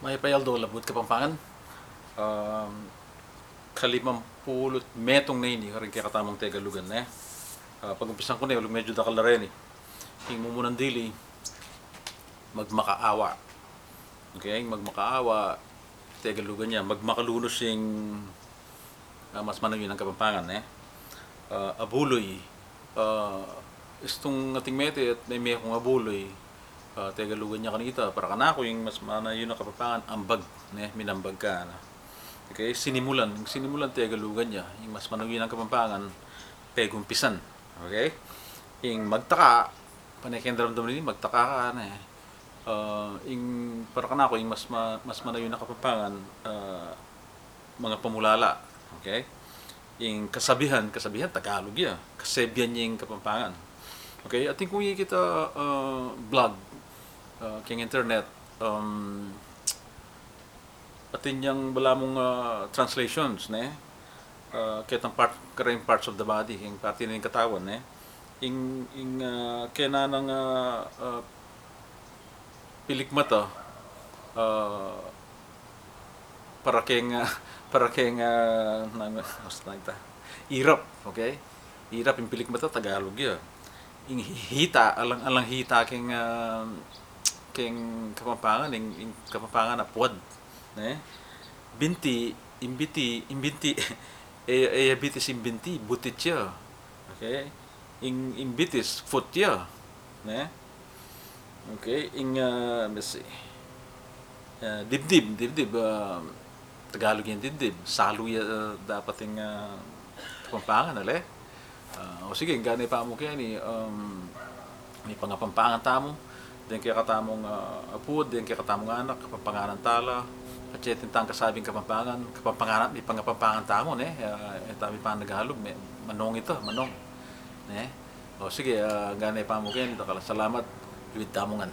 May payaldo labut Kapampangan. Um, Kalimampulot metong na hindi karing kaya katamang Tegalugan na. Pag-umpisan ko na yung medyo dakal na rin eh. Yung mumunan dili, magmakaawa. Okay, magmakaawa, Tegalugan niya, magmakalunos yung mas manawin ng Kapampangan eh. Abuloy, istong ating mete at may akong abuloy, Tegalugan niya kanita, para kanako yung mas manayon ng Kapampangan, ambag, ne, minambag ka na. Okay, sinimulan Tegalugan niya, yung mas manawin ng Kapampangan, pegumpisan. Okay, yung magtaka, panay-kendramdam nila, magtaka ka na eh. Yung para kanako yung mas manayon ng Kapampangan, mga pamulala. Okay, yung kasabihan Tagalog ya, kasebyan niya yung Kapampangan. Okay, ating kung kita blog, king internet, atin yung wala mong translations, ne? Kitang karayong parts of the body, yung parte ng katawan, ne? Yung kaya na ng pilikmata, para keng irap, okay? Irap yung pilikmata Tagalog ya. Yung hita, alang hita keng Kapampangan, yung Kapampangan na puwad, ne? Binti, imbiti, bitis imbinti, butit siya, okay? Yung bitis, foot siya, ne? Okay, yung, let's see, dibdib, Tagalog yung dibdib, salo dapat yung Kapampangan, ale? O sige, ganay pa mo kaya ni, may pangapampangan tamo, din kaya katamong apud, din kaya katamong anak, Kapampanganan tala, at tintang kasabing Kapampangan, may pangapampangan tamo, ne? Tabi pa naghalog, may manong ito, manong, ne? O sige, ganay pa mo kaya ni, salamat, luwid tamongan.